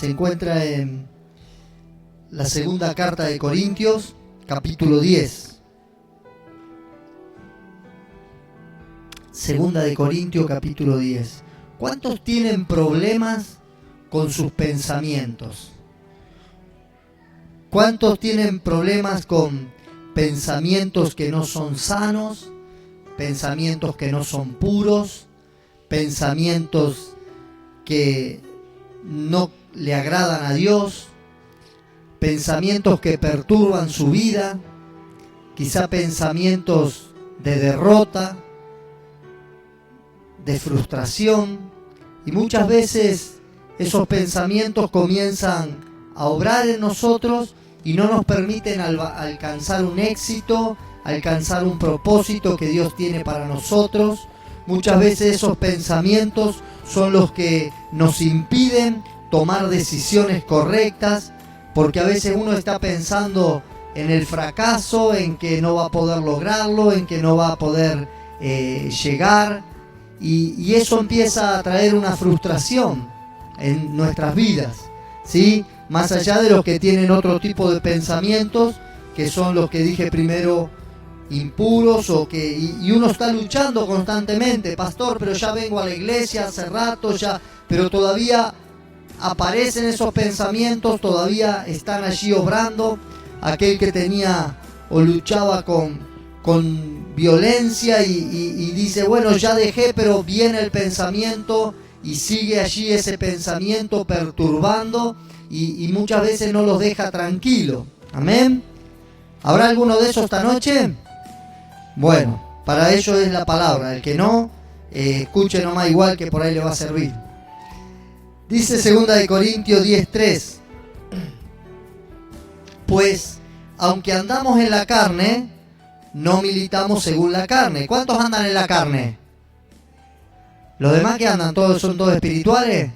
se encuentra en la segunda carta de Corintios, capítulo 10. Segunda de Corintios, capítulo 10. ¿Cuántos tienen problemas con sus pensamientos? ¿Cuántos tienen problemas con pensamientos que no son sanos, pensamientos que no son puros, pensamientos que no le agradan a Dios, pensamientos que perturban su vida, quizá pensamientos de derrota, de frustración? Y muchas veces esos pensamientos comienzan a obrar en nosotros y no nos permiten alcanzar un éxito, alcanzar un propósito que Dios tiene para nosotros. Muchas veces esos pensamientos son los que nos impiden tomar decisiones correctas, porque a veces uno está pensando en el fracaso, en que no va a poder lograrlo, en que no va a poder llegar, y eso empieza a traer una frustración en nuestras vidas, ¿sí? Más allá de los que tienen otro tipo de pensamientos, que son los que dije primero, impuros, y uno está luchando constantemente. Pastor, pero ya vengo a la iglesia hace rato, pero todavía aparecen esos pensamientos, todavía están allí obrando. Aquel que tenía o luchaba con violencia y dice, bueno, ya dejé, pero viene el pensamiento y sigue allí ese pensamiento perturbando y muchas veces no los deja tranquilo. Amén. ¿Habrá alguno de esos esta noche? Bueno, para ello es la palabra. El que no, escuche nomás, igual que por ahí le va a servir. Dice 2 de Corintios 10:3. Pues, aunque andamos en la carne, no militamos según la carne. ¿Cuántos andan en la carne? ¿Los demás que andan son todos espirituales?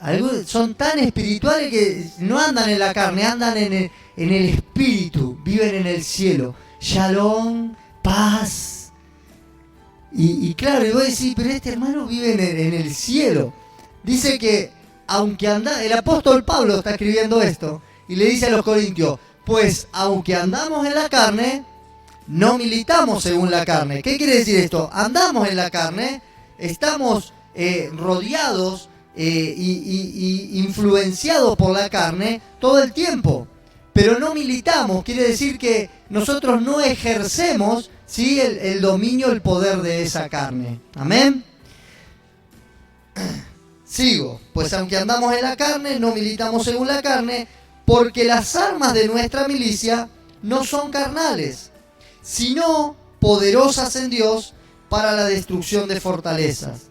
Algunos son tan espirituales que no andan en la carne, andan en el espíritu, viven en el cielo. Shalom, paz. Y claro, y vos decís, pero este hermano vive en el cielo. Dice que, aunque el apóstol Pablo está escribiendo esto, y le dice a los corintios, pues aunque andamos en la carne, no militamos según la carne. ¿Qué quiere decir esto? Andamos en la carne, estamos rodeados y influenciados por la carne todo el tiempo, pero no militamos. Quiere decir que nosotros no ejercemos, ¿sí?, el dominio, el poder de esa carne. Amén. Sigo. Pues aunque andamos en la carne, no militamos según la carne, porque las armas de nuestra milicia no son carnales, sino poderosas en Dios para la destrucción de fortalezas,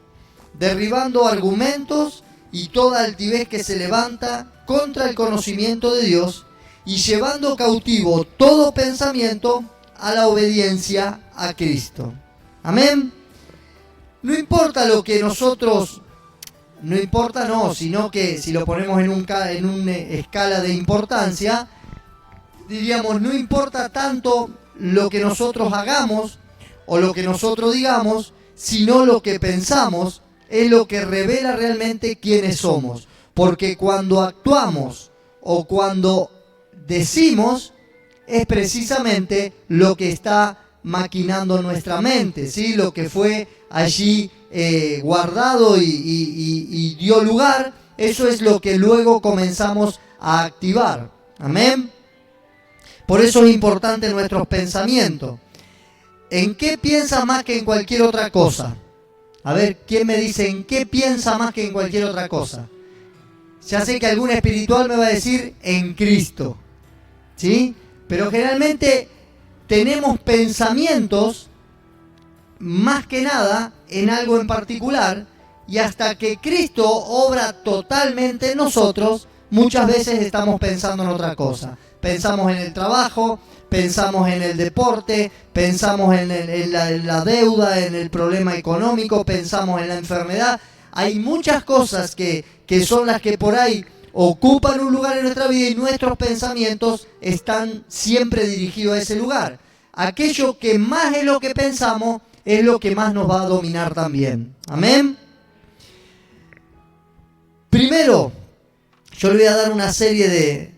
derribando argumentos y toda altivez que se levanta contra el conocimiento de Dios, y llevando cautivo todo pensamiento a la obediencia a Cristo. Amén. No importa lo que nosotros, sino que si lo ponemos en una escala de importancia, diríamos, no importa tanto lo que nosotros hagamos o lo que nosotros digamos, sino lo que pensamos es lo que revela realmente quiénes somos. Porque cuando actuamos o cuando decimos, es precisamente lo que está maquinando nuestra mente, ¿sí? Lo que fue allí guardado y dio lugar, eso es lo que luego comenzamos a activar. Amén. Por eso es importante nuestros pensamientos. ¿En qué piensa más que en cualquier otra cosa? A ver, ¿quién me dice en qué piensa más que en cualquier otra cosa? Ya sé que algún espiritual me va a decir en Cristo, ¿sí? Pero generalmente tenemos pensamientos más que nada en algo en particular, y hasta que Cristo obra totalmente en nosotros, muchas veces estamos pensando en otra cosa. Pensamos en el trabajo, pensamos en el deporte, pensamos en la deuda, en el problema económico, pensamos en la enfermedad. Hay muchas cosas que son las que por ahí ocupan un lugar en nuestra vida y nuestros pensamientos están siempre dirigidos a ese lugar. Aquello que más es lo que pensamos es lo que más nos va a dominar también. Amén. 1 Primero, yo le voy a dar una serie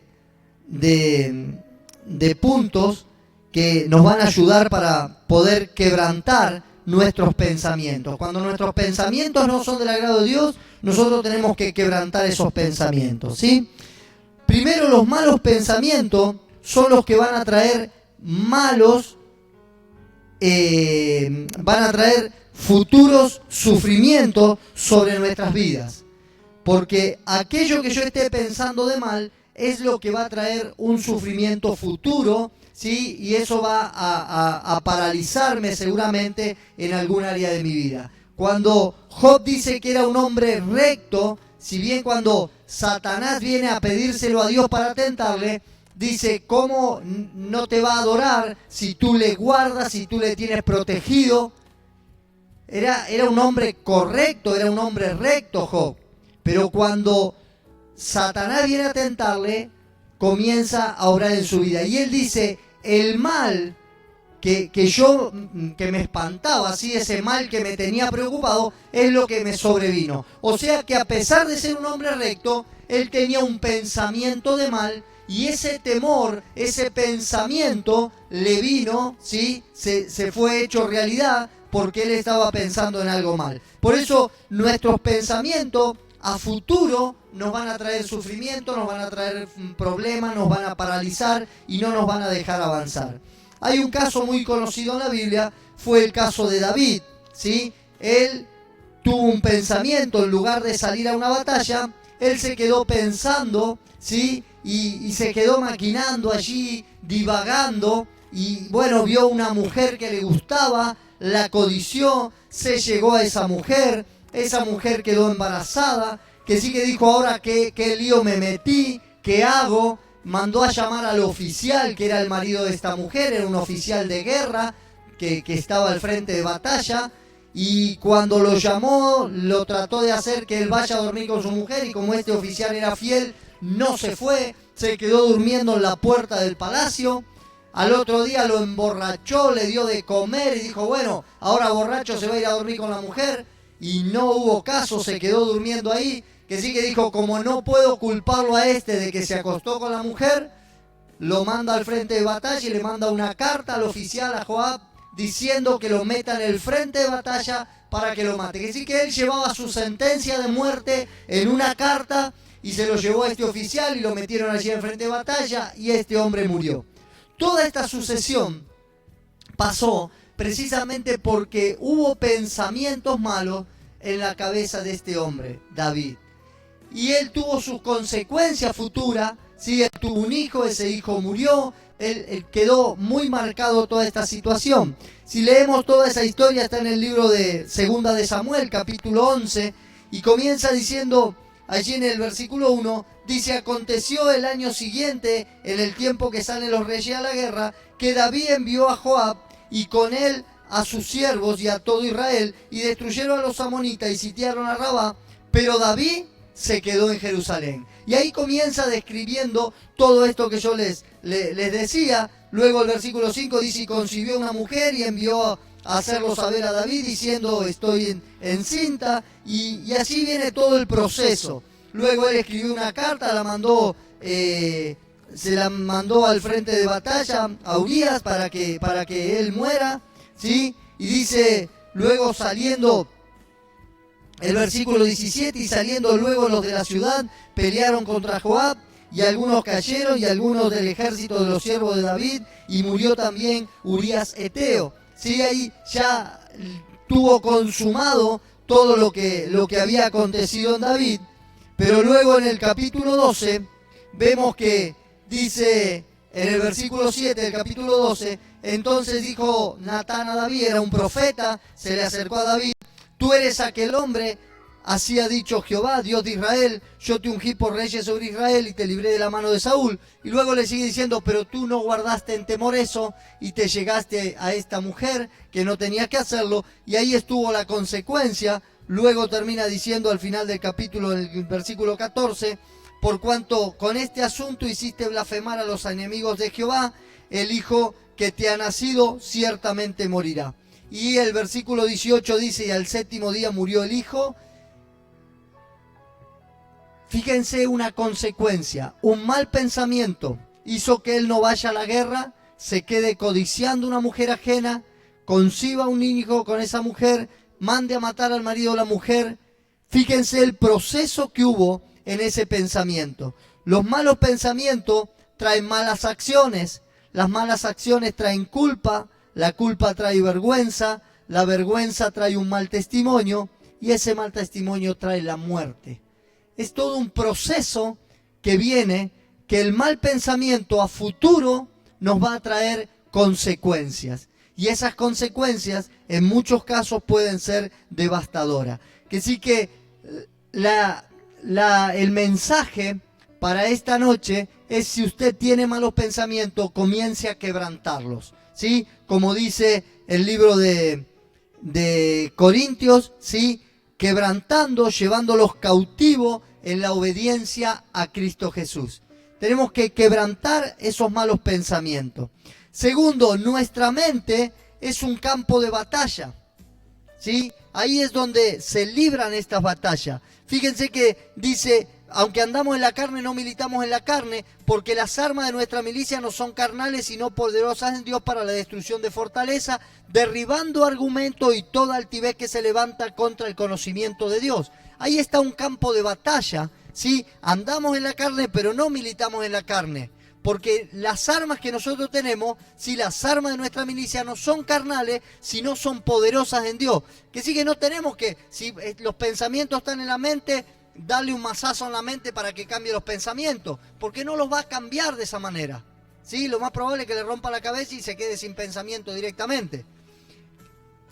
de puntos que nos van a ayudar para poder quebrantar nuestros pensamientos. Cuando nuestros pensamientos no son del agrado de Dios, nosotros tenemos que quebrantar esos pensamientos, ¿sí? Primero, los malos pensamientos son los que van a traer van a traer futuros sufrimientos sobre nuestras vidas. Porque aquello que yo esté pensando de mal es lo que va a traer un sufrimiento futuro, ¿sí? Y eso va a paralizarme seguramente en algún área de mi vida. Cuando Job dice que era un hombre recto, si bien cuando Satanás viene a pedírselo a Dios para tentarle, dice, ¿cómo no te va a adorar si tú le guardas, si tú le tienes protegido? Era un hombre correcto, era un hombre recto Job. Pero cuando Satanás viene a tentarle, comienza a obrar en su vida. Y él dice, el mal que me espantaba, así, ese mal que me tenía preocupado, es lo que me sobrevino. O sea que a pesar de ser un hombre recto, él tenía un pensamiento de mal, y ese temor, ese pensamiento le vino, ¿sí? Se fue hecho realidad porque él estaba pensando en algo mal. Por eso nuestros pensamientos a futuro nos van a traer sufrimiento, nos van a traer problemas, nos van a paralizar y no nos van a dejar avanzar. Hay un caso muy conocido en la Biblia, fue el caso de David, ¿sí? Él tuvo un pensamiento, en lugar de salir a una batalla, él se quedó pensando, ¿sí? Y se quedó maquinando allí, divagando, y bueno, vio una mujer que le gustaba, la codició, se llegó a esa mujer quedó embarazada, que sí que dijo, ahora qué lío me metí, ¿qué hago? Mandó a llamar al oficial, que era el marido de esta mujer, era un oficial de guerra, que estaba al frente de batalla, y cuando lo llamó, lo trató de hacer que él vaya a dormir con su mujer, y como este oficial era fiel, no se fue, se quedó durmiendo en la puerta del palacio. Al otro día lo emborrachó, le dio de comer y dijo, bueno, ahora borracho se va a ir a dormir con la mujer. Y no hubo caso, se quedó durmiendo ahí, que sí que dijo, como no puedo culparlo a este de que se acostó con la mujer, lo manda al frente de batalla y le manda una carta al oficial, a Joab, diciendo que lo meta en el frente de batalla para que lo mate. Que sí que él llevaba su sentencia de muerte en una carta y se lo llevó a este oficial y lo metieron allí en frente de batalla y este hombre murió. Toda esta sucesión pasó precisamente porque hubo pensamientos malos en la cabeza de este hombre, David. Y él tuvo sus consecuencias futuras, ¿sí? Él tuvo un hijo, ese hijo murió, él quedó muy marcado toda esta situación. Si leemos toda esa historia, está en el libro de Segunda de Samuel, capítulo 11, y comienza diciendo, allí en el versículo 1, dice, aconteció el año siguiente, en el tiempo que salen los reyes a la guerra, que David envió a Joab, y con él a sus siervos y a todo Israel, y destruyeron a los amonitas y sitiaron a Rabá, pero David se quedó en Jerusalén. Y ahí comienza describiendo todo esto que yo les decía. Luego el versículo 5 dice, y concibió una mujer y envió a hacerlo saber a David, diciendo, estoy encinta, y así viene todo el proceso. Luego él escribió una carta, la mandó... se la mandó al frente de batalla a Urías para que él muera, ¿sí? Y dice, luego saliendo, el versículo 17, y saliendo luego los de la ciudad, pelearon contra Joab, y algunos cayeron, y algunos del ejército de los siervos de David, y murió también Urías Eteo. Sí, ahí ya tuvo consumado todo lo que había acontecido en David, pero luego en el capítulo 12, vemos que dice en el versículo 7 del capítulo 12, entonces dijo Natán a David, era un profeta, se le acercó a David, tú eres aquel hombre, así ha dicho Jehová, Dios de Israel, yo te ungí por reyes sobre Israel y te libré de la mano de Saúl. Y luego le sigue diciendo, pero tú no guardaste en temor eso y te llegaste a esta mujer que no tenía que hacerlo, y ahí estuvo la consecuencia. Luego termina diciendo al final del capítulo, en el versículo 14, por cuanto con este asunto hiciste blasfemar a los enemigos de Jehová, el hijo que te ha nacido ciertamente morirá. Y el versículo 18 dice, y al séptimo día murió el hijo, Fíjense una consecuencia. Un mal pensamiento hizo que él no vaya a la guerra, se quede codiciando una mujer ajena, conciba un hijo con esa mujer, mande a matar al marido de la mujer. Fíjense el proceso que hubo en ese pensamiento. Los malos pensamientos traen malas acciones, las malas acciones traen culpa, la culpa trae vergüenza, la vergüenza trae un mal testimonio y ese mal testimonio trae la muerte. Es todo un proceso que viene, que el mal pensamiento a futuro nos va a traer consecuencias. Y esas consecuencias en muchos casos pueden ser devastadoras. Que sí que el mensaje para esta noche es: si usted tiene malos pensamientos, comience a quebrantarlos, ¿sí? Como dice el libro de Corintios, ¿sí? Quebrantando, llevándolos cautivos en la obediencia a Cristo Jesús. Tenemos que quebrantar esos malos pensamientos. Segundo, nuestra mente es un campo de batalla, ¿sí? Ahí es donde se libran estas batallas. Fíjense que dice: aunque andamos en la carne, no militamos en la carne, porque las armas de nuestra milicia no son carnales, sino poderosas en Dios para la destrucción de fortaleza, derribando argumentos y toda altivez que se levanta contra el conocimiento de Dios. Ahí está un campo de batalla, ¿sí? Andamos en la carne, pero no militamos en la carne. Porque las armas que nosotros tenemos, si las armas de nuestra milicia no son carnales, sino son poderosas en Dios. Que sí, que no tenemos que, si los pensamientos están en la mente, darle un mazazo en la mente para que cambie los pensamientos, porque no los va a cambiar de esa manera, ¿sí? Lo más probable es que le rompa la cabeza y se quede sin pensamiento directamente.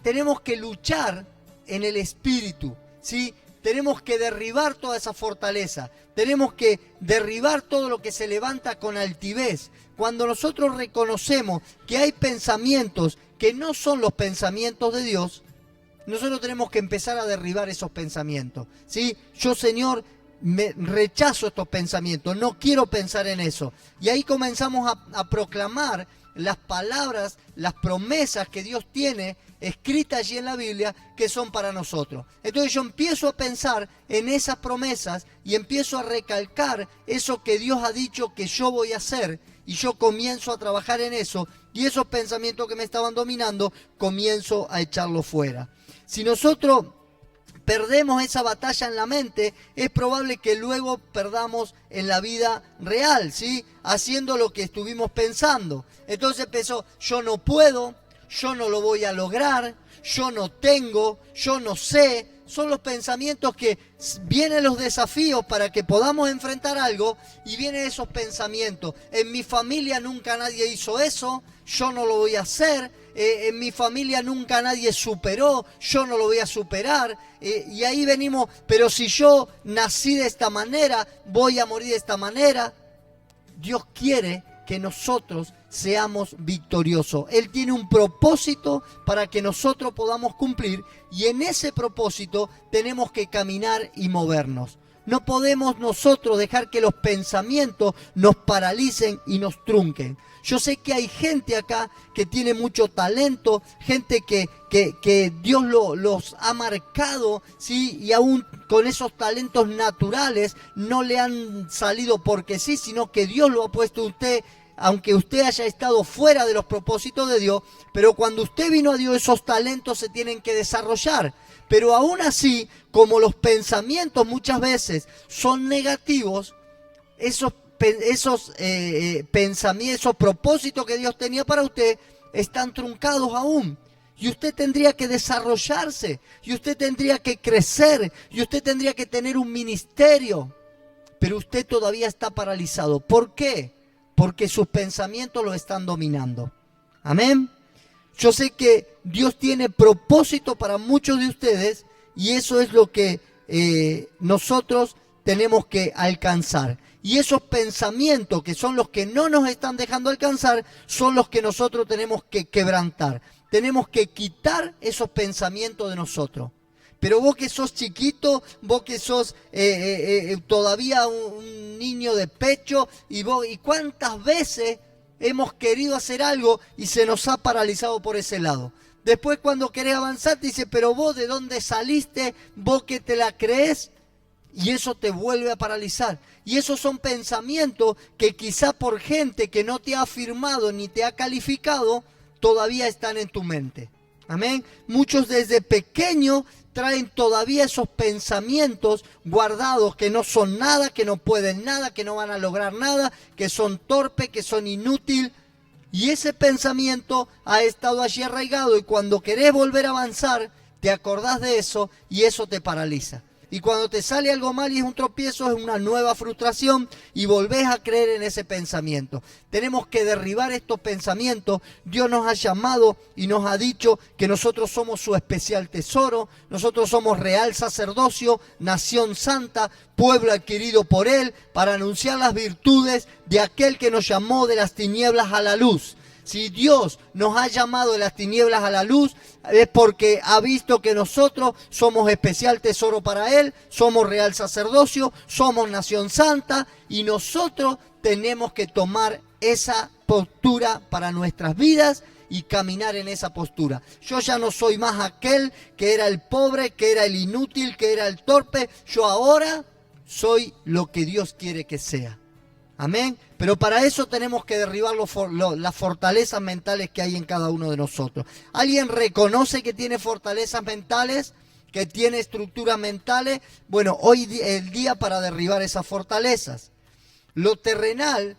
Tenemos que luchar en el espíritu, ¿sí? Tenemos que derribar toda esa fortaleza. Tenemos que derribar todo lo que se levanta con altivez. Cuando nosotros reconocemos que hay pensamientos que no son los pensamientos de Dios, nosotros tenemos que empezar a derribar esos pensamientos, ¿sí? Yo, Señor, me rechazo estos pensamientos, no quiero pensar en eso. Y ahí comenzamos a proclamar las palabras, las promesas que Dios tiene escritas allí en la Biblia, que son para nosotros. Entonces yo empiezo a pensar en esas promesas y empiezo a recalcar eso que Dios ha dicho que yo voy a hacer, y yo comienzo a trabajar en eso, y esos pensamientos que me estaban dominando comienzo a echarlos fuera. Si nosotros perdemos esa batalla en la mente, es probable que luego perdamos en la vida real, ¿sí? Haciendo lo que estuvimos pensando. Entonces empezó: yo no puedo, yo no lo voy a lograr, yo no tengo, yo no sé. Son los pensamientos que vienen los desafíos para que podamos enfrentar algo, y vienen esos pensamientos: en mi familia nunca nadie hizo eso, yo no lo voy a hacer. En mi familia nunca nadie superó, yo no lo voy a superar. Y ahí venimos: pero si yo nací de esta manera, voy a morir de esta manera. Dios quiere que nosotros seamos victoriosos. Él tiene un propósito para que nosotros podamos cumplir, y en ese propósito tenemos que caminar y movernos. No podemos nosotros dejar que los pensamientos nos paralicen y nos trunquen. Yo sé que hay gente acá que tiene mucho talento, gente que Dios los ha marcado, ¿sí? Y aún con esos talentos naturales no le han salido porque sí, sino que Dios lo ha puesto a usted, aunque usted haya estado fuera de los propósitos de Dios. Pero cuando usted vino a Dios, esos talentos se tienen que desarrollar. Pero aún así, como los pensamientos muchas veces son negativos, esos pensamientos, esos propósitos que Dios tenía para usted están truncados aún. Y usted tendría que desarrollarse, y usted tendría que crecer, y usted tendría que tener un ministerio. Pero usted todavía está paralizado. ¿Por qué? Porque sus pensamientos lo están dominando. Amén. Yo sé que Dios tiene propósito para muchos de ustedes, y eso es lo que nosotros tenemos que alcanzar. Y esos pensamientos que son los que no nos están dejando alcanzar, son los que nosotros tenemos que quebrantar. Tenemos que quitar esos pensamientos de nosotros. Pero vos que sos chiquito, vos que sos todavía un niño de pecho, y cuántas veces hemos querido hacer algo y se nos ha paralizado por ese lado. Después, cuando querés avanzar, te dice: pero vos, ¿de dónde saliste? ¿Vos que te la creés? Y eso te vuelve a paralizar. Y esos son pensamientos que quizá por gente que no te ha afirmado ni te ha calificado, todavía están en tu mente. Amén. Muchos desde pequeños traen todavía esos pensamientos guardados que no son nada, que no pueden nada, que no van a lograr nada, que son torpes, que son inútiles. Y ese pensamiento ha estado allí arraigado y cuando querés volver a avanzar, te acordás de eso y eso te paraliza. Y cuando te sale algo mal y es un tropiezo, es una nueva frustración y volvés a creer en ese pensamiento. Tenemos que derribar estos pensamientos. Dios nos ha llamado y nos ha dicho que nosotros somos su especial tesoro, nosotros somos real sacerdocio, nación santa, pueblo adquirido por Él, para anunciar las virtudes de aquel que nos llamó de las tinieblas a la luz. Si Dios nos ha llamado de las tinieblas a la luz, es porque ha visto que nosotros somos especial tesoro para Él, somos real sacerdocio, somos nación santa y nosotros tenemos que tomar esa postura para nuestras vidas y caminar en esa postura. Yo ya no soy más aquel que era el pobre, que era el inútil, que era el torpe. Yo ahora soy lo que Dios quiere que sea. Amén. Pero para eso tenemos que derribar las fortalezas mentales que hay en cada uno de nosotros. ¿Alguien reconoce que tiene fortalezas mentales? ¿Que tiene estructuras mentales? Bueno, hoy es el día para derribar esas fortalezas. Lo terrenal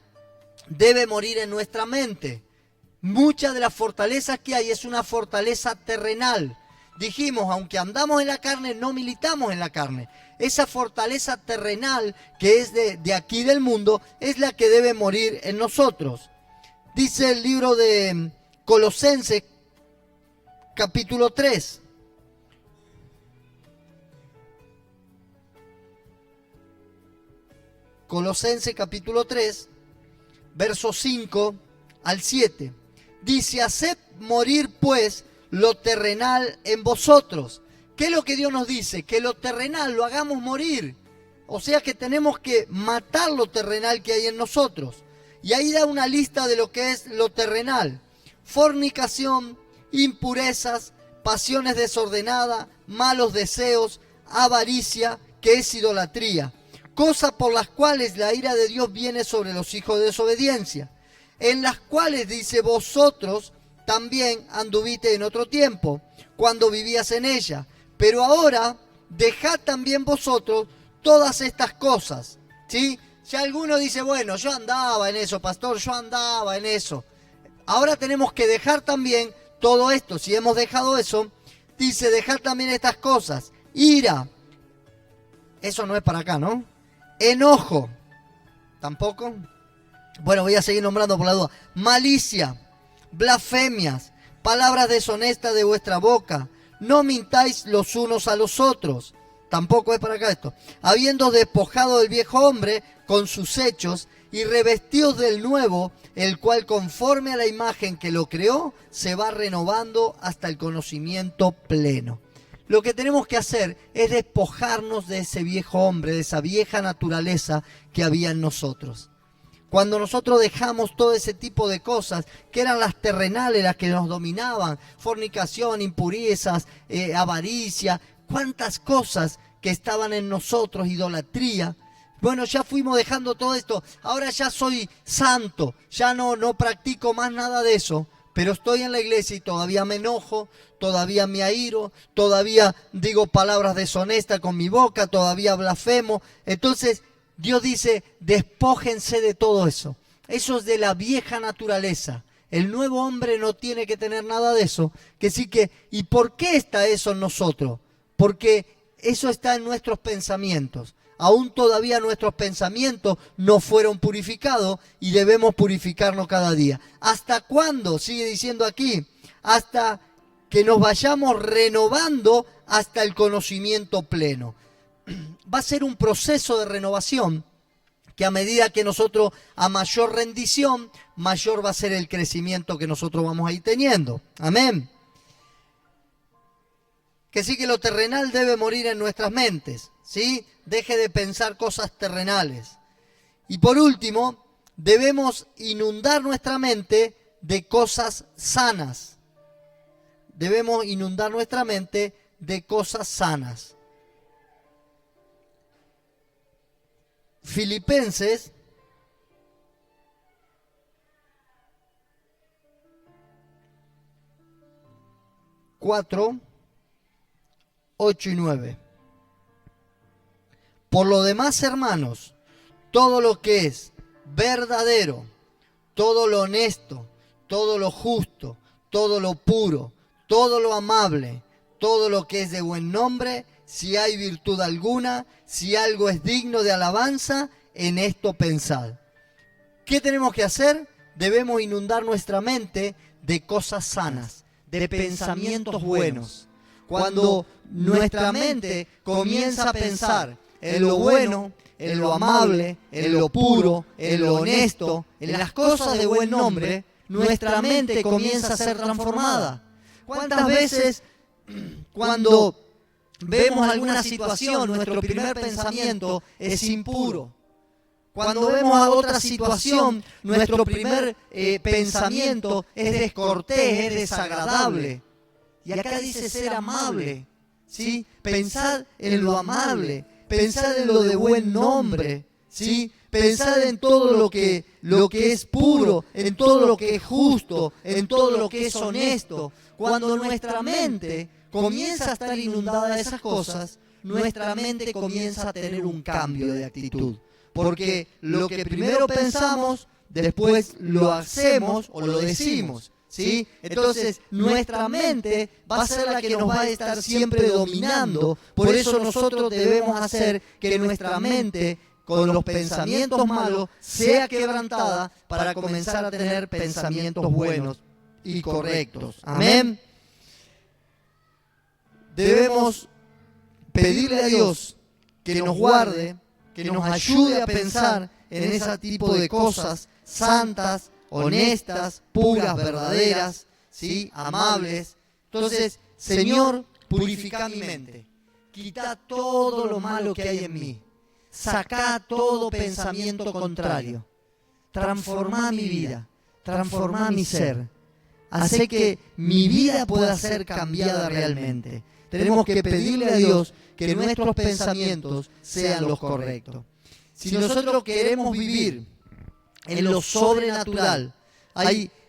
debe morir en nuestra mente. Muchas de las fortalezas que hay es una fortaleza terrenal. Dijimos, aunque andamos en la carne, no militamos en la carne. Esa fortaleza terrenal que es de aquí del mundo es la que debe morir en nosotros. Dice el libro de Colosenses, capítulo 3. Colosenses, capítulo 3, versos 5 al 7. Dice, haced morir pues lo terrenal en vosotros. ¿Qué es lo que Dios nos dice? Que lo terrenal lo hagamos morir. O sea que tenemos que matar lo terrenal que hay en nosotros. Y ahí da una lista de lo que es lo terrenal. Fornicación, impurezas, pasiones desordenadas, malos deseos, avaricia, que es idolatría. Cosas por las cuales la ira de Dios viene sobre los hijos de desobediencia. En las cuales dice vosotros también anduviste en otro tiempo, cuando vivías en ella. Pero ahora dejad también vosotros todas estas cosas, ¿sí? Si alguno dice, bueno, yo andaba en eso, pastor, yo andaba en eso. Ahora tenemos que dejar también todo esto. Si hemos dejado eso, dice, dejar también estas cosas. Ira, eso no es para acá, ¿no? Enojo, tampoco. Bueno, voy a seguir nombrando por la duda. Malicia, blasfemias, palabras deshonestas de vuestra boca. No mintáis los unos a los otros. Tampoco es para acá esto. Habiendo despojado del viejo hombre con sus hechos y revestidos del nuevo, el cual conforme a la imagen que lo creó, se va renovando hasta el conocimiento pleno. Lo que tenemos que hacer es despojarnos de ese viejo hombre, de esa vieja naturaleza que había en nosotros. Cuando nosotros dejamos todo ese tipo de cosas, que eran las terrenales las que nos dominaban, fornicación, impurezas, avaricia, cuántas cosas que estaban en nosotros, idolatría. Bueno, ya fuimos dejando todo esto, ahora ya soy santo, ya no practico más nada de eso, pero estoy en la iglesia y todavía me enojo, todavía me airo, todavía digo palabras deshonestas con mi boca, todavía blasfemo. Entonces, Dios dice, despójense de todo eso. Eso es de la vieja naturaleza. El nuevo hombre no tiene que tener nada de eso. ¿Y por qué está eso en nosotros? Porque eso está en nuestros pensamientos. Aún todavía nuestros pensamientos no fueron purificados y debemos purificarnos cada día. ¿Hasta cuándo? Sigue diciendo aquí. Hasta que nos vayamos renovando hasta el conocimiento pleno. Va a ser un proceso de renovación que a medida que nosotros a mayor rendición, mayor va a ser el crecimiento que nosotros vamos a ir teniendo. Amén. Que sí, que lo terrenal debe morir en nuestras mentes, ¿sí? Deje de pensar cosas terrenales. Y por último, debemos inundar nuestra mente de cosas sanas. Debemos inundar nuestra mente de cosas sanas. Filipenses 4, 8 y 9. Por lo demás, hermanos, todo lo que es verdadero, todo lo honesto, todo lo justo, todo lo puro, todo lo amable, todo lo que es de buen nombre, si hay virtud alguna, si algo es digno de alabanza, en esto pensad. ¿Qué tenemos que hacer? Debemos inundar nuestra mente de cosas sanas, de pensamientos buenos. Cuando nuestra mente comienza a pensar en lo bueno, en lo amable, en lo puro, en lo honesto, en las cosas de buen nombre, nuestra mente comienza a ser transformada. ¿Cuántas veces cuando vemos alguna situación, nuestro primer pensamiento es impuro? Cuando vemos a otra situación, nuestro primer pensamiento es descortés, es desagradable. Y acá dice ser amable, ¿sí? Pensad en lo amable, pensad en lo de buen nombre, ¿sí? Pensad en todo lo que es puro, en todo lo que es justo, en todo lo que es honesto. Cuando nuestra mente comienza a estar inundada de esas cosas, nuestra mente comienza a tener un cambio de actitud. Porque lo que primero pensamos, después lo hacemos o lo decimos, ¿sí? Entonces, nuestra mente va a ser la que nos va a estar siempre dominando. Por eso nosotros debemos hacer que nuestra mente, con los pensamientos malos, sea quebrantada para comenzar a tener pensamientos buenos y correctos. Amén. Debemos pedirle a Dios que nos guarde, que nos ayude a pensar en ese tipo de cosas santas, honestas, puras, verdaderas, ¿sí? Amables. Entonces, Señor, purifica mi mente. Quita todo lo malo que hay en mí. Sacá todo pensamiento contrario. Transformá mi vida. Transformá mi ser. Hace que mi vida pueda ser cambiada realmente. Tenemos que pedirle a Dios que nuestros pensamientos sean los correctos. Si nosotros queremos vivir en lo sobrenatural,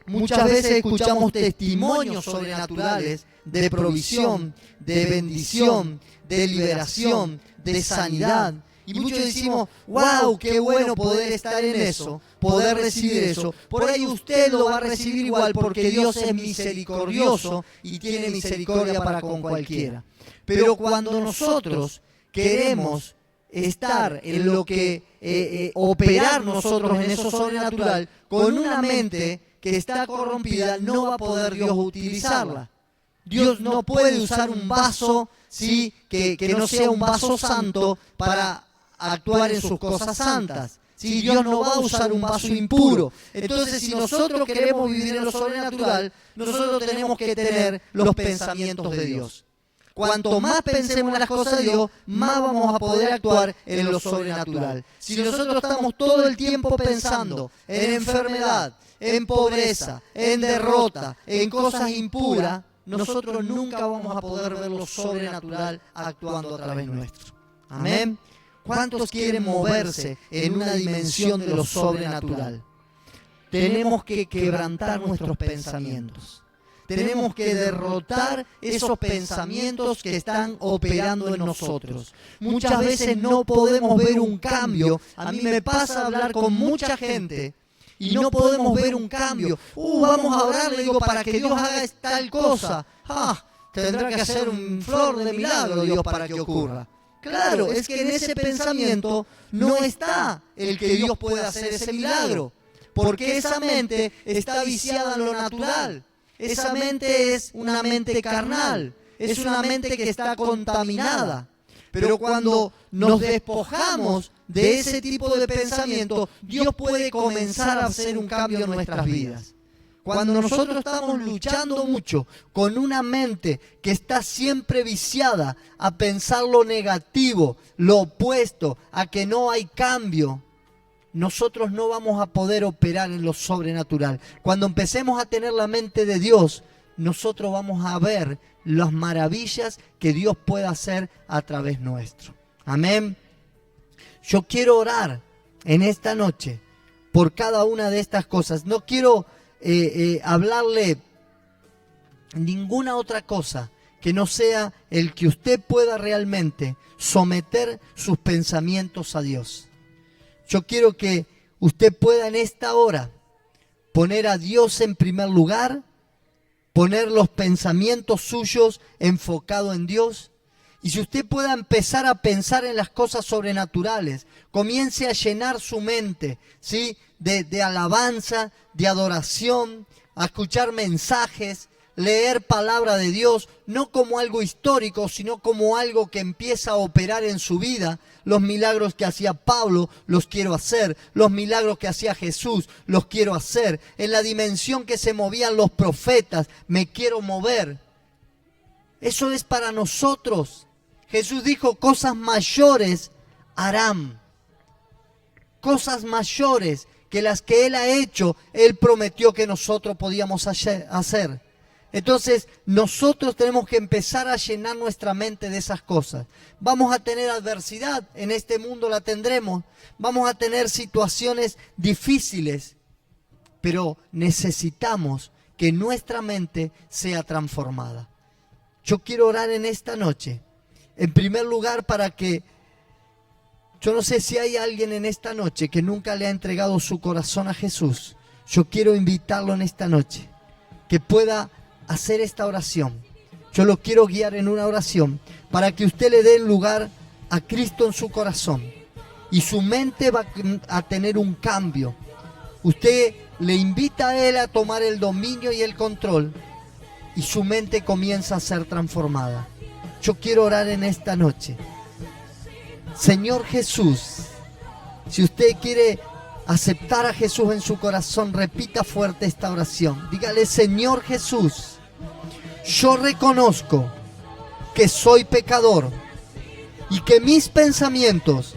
muchas veces escuchamos testimonios sobrenaturales de provisión, de bendición, de liberación, de sanidad. Y muchos decimos, wow, qué bueno poder estar en eso, poder recibir eso. Por ahí usted lo va a recibir igual porque Dios es misericordioso y tiene misericordia para con cualquiera. Pero cuando nosotros queremos estar en lo que operar nosotros en eso sobrenatural, con una mente que está corrompida, no va a poder Dios utilizarla. Dios no puede usar un vaso, ¿sí? que no sea un vaso santo para actuar en sus cosas santas. ¿Sí? Dios no va a usar un vaso impuro. Entonces, si nosotros queremos vivir en lo sobrenatural, nosotros tenemos que tener los pensamientos de Dios. Cuanto más pensemos en las cosas de Dios, más vamos a poder actuar en lo sobrenatural. Si nosotros estamos todo el tiempo pensando en enfermedad, en pobreza, en derrota, en cosas impuras, nosotros nunca vamos a poder ver lo sobrenatural actuando a través nuestro. Amén. ¿Cuántos quieren moverse en una dimensión de lo sobrenatural? Tenemos que quebrantar nuestros pensamientos. Tenemos que derrotar esos pensamientos que están operando en nosotros. Muchas veces no podemos ver un cambio. A mí me pasa hablar con mucha gente y no podemos ver un cambio. Vamos a orar, le digo, para que Dios haga tal cosa. Tendrá que hacer un flor de milagro Dios para que ocurra. Claro, es que en ese pensamiento no está el que Dios pueda hacer ese milagro. Porque esa mente está viciada en lo natural. Esa mente es una mente carnal. Es una mente que está contaminada. Pero cuando nos despojamos de ese tipo de pensamiento, Dios puede comenzar a hacer un cambio en nuestras vidas. Cuando nosotros estamos luchando mucho con una mente que está siempre viciada a pensar lo negativo, lo opuesto, a que no hay cambio, nosotros no vamos a poder operar en lo sobrenatural. Cuando empecemos a tener la mente de Dios, nosotros vamos a ver las maravillas que Dios puede hacer a través nuestro. Amén. Yo quiero orar en esta noche por cada una de estas cosas. No quiero hablarle ninguna otra cosa que no sea el que usted pueda realmente someter sus pensamientos a Dios. Yo quiero que usted pueda en esta hora poner a Dios en primer lugar, poner los pensamientos suyos enfocados en Dios. Y si usted pueda empezar a pensar en las cosas sobrenaturales, comience a llenar su mente, ¿sí?, de alabanza, de adoración, a escuchar mensajes, leer palabra de Dios, no como algo histórico, sino como algo que empieza a operar en su vida. Los milagros que hacía Pablo, los quiero hacer. Los milagros que hacía Jesús, los quiero hacer. En la dimensión que se movían los profetas, me quiero mover. Eso es para nosotros. Jesús dijo, cosas mayores harán. Cosas mayores que las que Él ha hecho, Él prometió que nosotros podíamos hacer. Entonces, nosotros tenemos que empezar a llenar nuestra mente de esas cosas. Vamos a tener adversidad, en este mundo la tendremos. Vamos a tener situaciones difíciles, pero necesitamos que nuestra mente sea transformada. Yo quiero orar en esta noche, en primer lugar para que, yo no sé si hay alguien en esta noche que nunca le ha entregado su corazón a Jesús. Yo quiero invitarlo en esta noche, que pueda hacer esta oración. Yo lo quiero guiar en una oración para que usted le dé lugar a Cristo en su corazón y su mente va a tener un cambio. Usted le invita a Él a tomar el dominio y el control y su mente comienza a ser transformada. Yo quiero orar en esta noche. Señor Jesús, si usted quiere aceptar a Jesús en su corazón, repita fuerte esta oración. Dígale, Señor Jesús, yo reconozco que soy pecador y que mis pensamientos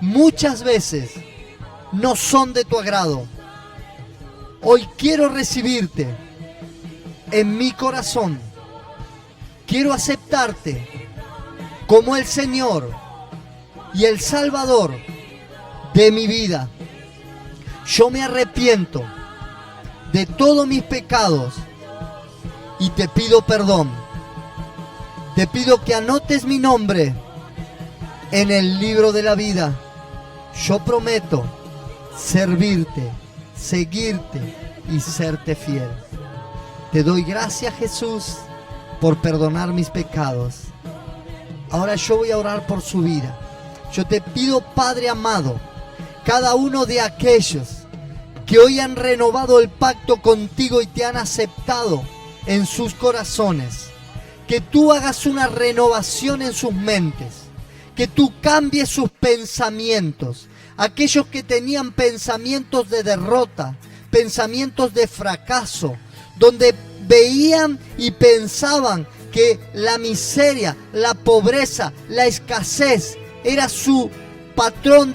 muchas veces no son de tu agrado. Hoy quiero recibirte en mi corazón. Quiero aceptarte como el Señor y el Salvador de mi vida. Yo me arrepiento de todos mis pecados y te pido perdón. Te pido que anotes mi nombre en el libro de la vida. Yo prometo servirte, seguirte y serte fiel. Te doy gracias, Jesús, por perdonar mis pecados. Ahora yo voy a orar por su vida. Yo te pido, Padre amado, cada uno de aquellos que hoy han renovado el pacto contigo y te han aceptado en sus corazones, que tú hagas una renovación en sus mentes, que tú cambies sus pensamientos. Aquellos que tenían pensamientos de derrota, pensamientos de fracaso, donde veían y pensaban que la miseria, la pobreza, la escasez era su patrón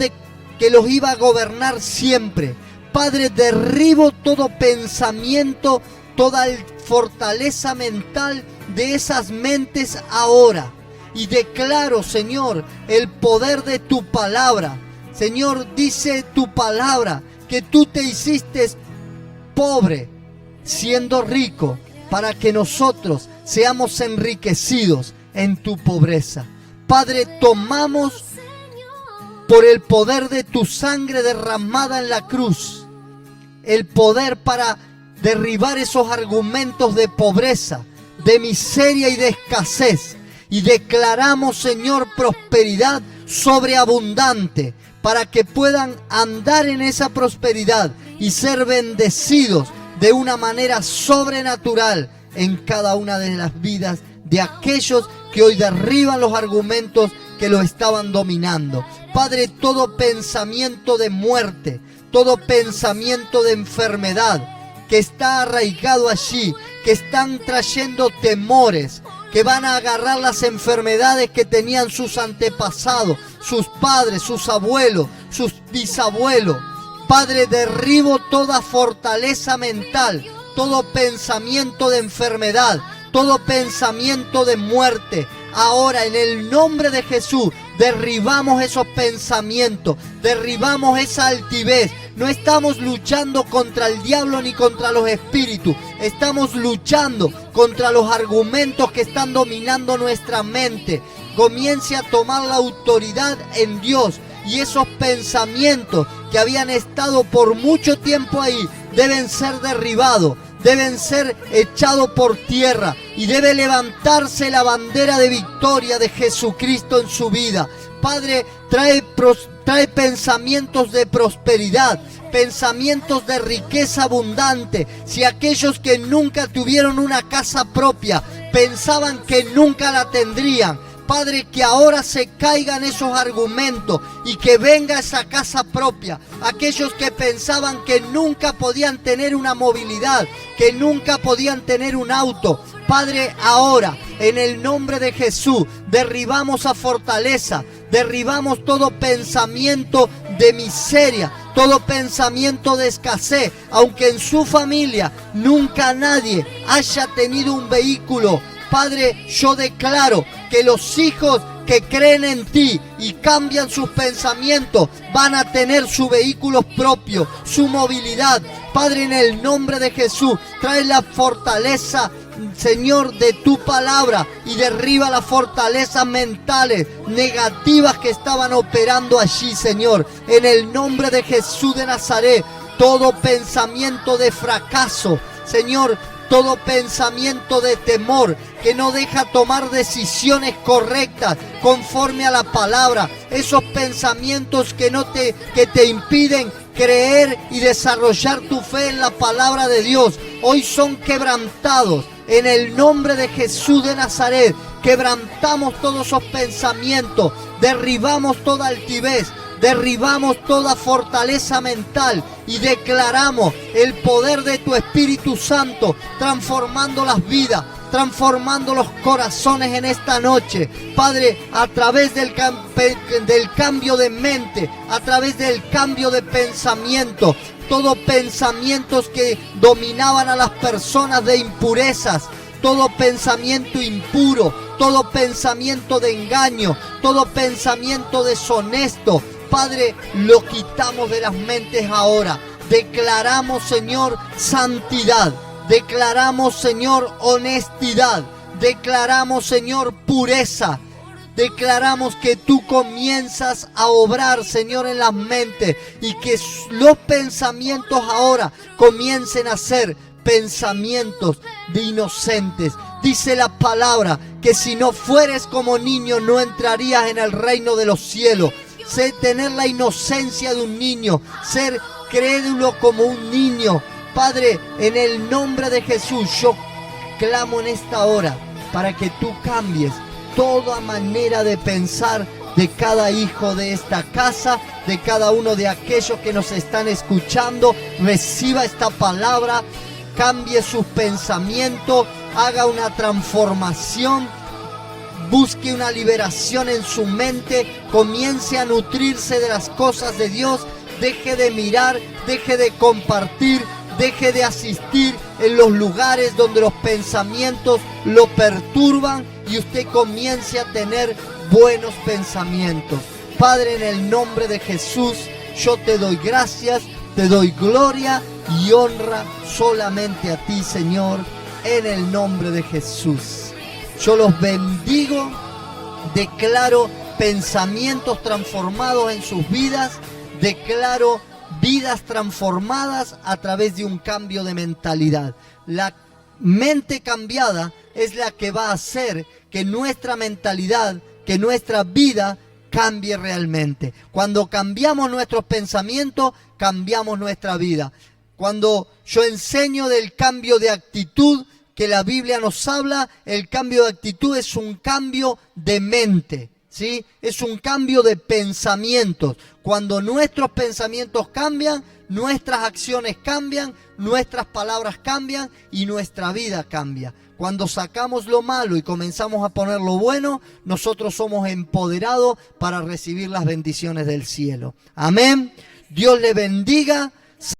que los iba a gobernar siempre. Padre, derribo todo pensamiento, toda fortaleza mental de esas mentes ahora. Y declaro, Señor, el poder de tu palabra. Señor, dice tu palabra que tú te hiciste pobre siendo rico para que nosotros seamos enriquecidos en tu pobreza. Padre, tomamos por el poder de tu sangre derramada en la cruz, el poder para derribar esos argumentos de pobreza, de miseria y de escasez. Y declaramos, Señor, prosperidad sobreabundante para que puedan andar en esa prosperidad y ser bendecidos de una manera sobrenatural en cada una de las vidas de aquellos que hoy derriban los argumentos que lo estaban dominando. Padre, todo pensamiento de muerte, todo pensamiento de enfermedad que está arraigado allí, que están trayendo temores, que van a agarrar las enfermedades que tenían sus antepasados, sus padres, sus abuelos, sus bisabuelos. Padre, derribo toda fortaleza mental, todo pensamiento de enfermedad, todo pensamiento de muerte. Ahora, en el nombre de Jesús, derribamos esos pensamientos, derribamos esa altivez. No estamos luchando contra el diablo ni contra los espíritus, estamos luchando contra los argumentos que están dominando nuestra mente. Comience a tomar la autoridad en Dios, y esos pensamientos que habían estado por mucho tiempo ahí deben ser derribados, deben ser echados por tierra, y debe levantarse la bandera de victoria de Jesucristo en su vida. Padre, trae pensamientos de prosperidad, pensamientos de riqueza abundante. Si aquellos que nunca tuvieron una casa propia pensaban que nunca la tendrían, Padre, que ahora se caigan esos argumentos y que venga esa casa propia. Aquellos que pensaban que nunca podían tener una movilidad, que nunca podían tener un auto, Padre, ahora, en el nombre de Jesús, derribamos a fortaleza, derribamos todo pensamiento de miseria, todo pensamiento de escasez, aunque en su familia nunca nadie haya tenido un vehículo. Padre, yo declaro que los hijos que creen en ti y cambian sus pensamientos van a tener su vehículo propio, su movilidad. Padre, en el nombre de Jesús, trae la fortaleza, Señor, de tu palabra, y derriba las fortalezas mentales negativas que estaban operando allí, Señor. En el nombre de Jesús de Nazaret, todo pensamiento de fracaso, Señor, todo pensamiento de temor que no deja tomar decisiones correctas conforme a la palabra, esos pensamientos que te impiden creer y desarrollar tu fe en la palabra de Dios, hoy son quebrantados en el nombre de Jesús de Nazaret. Quebrantamos todos esos pensamientos, derribamos toda altivez, derribamos toda fortaleza mental y declaramos el poder de tu Espíritu Santo transformando las vidas, transformando los corazones en esta noche. Padre, a través del cambio de mente, a través del cambio de pensamiento, todos pensamientos que dominaban a las personas de impurezas, todo pensamiento impuro, todo pensamiento de engaño, todo pensamiento deshonesto, Padre, lo quitamos de las mentes ahora. Declaramos, Señor, santidad. Declaramos, Señor, honestidad. Declaramos, Señor, pureza. Declaramos que tú comienzas a obrar, Señor, en las mentes, y que los pensamientos ahora comiencen a ser pensamientos de inocentes. Dice la palabra que si no fueres como niño no entrarías en el reino de los cielos. Sé tener la inocencia de un niño, ser crédulo como un niño. Padre, en el nombre de Jesús, yo clamo en esta hora para que tú cambies toda manera de pensar de cada hijo de esta casa, de cada uno de aquellos que nos están escuchando. Reciba esta palabra, cambie sus pensamientos, haga una transformación, busque una liberación en su mente, comience a nutrirse de las cosas de Dios, deje de mirar, deje de compartir, deje de asistir en los lugares donde los pensamientos lo perturban y usted comience a tener buenos pensamientos. Padre, en el nombre de Jesús, yo te doy gracias, te doy gloria y honra solamente a ti, Señor, en el nombre de Jesús. Yo los bendigo, declaro pensamientos transformados en sus vidas, declaro vidas transformadas a través de un cambio de mentalidad. La mente cambiada es la que va a hacer que nuestra mentalidad, que nuestra vida cambie realmente. Cuando cambiamos nuestros pensamientos, cambiamos nuestra vida. Cuando yo enseño del cambio de actitud que la Biblia nos habla, el cambio de actitud es un cambio de mente, ¿sí? Es un cambio de pensamientos. Cuando nuestros pensamientos cambian, nuestras acciones cambian, nuestras palabras cambian y nuestra vida cambia. Cuando sacamos lo malo y comenzamos a poner lo bueno, nosotros somos empoderados para recibir las bendiciones del cielo. Amén. Dios le bendiga.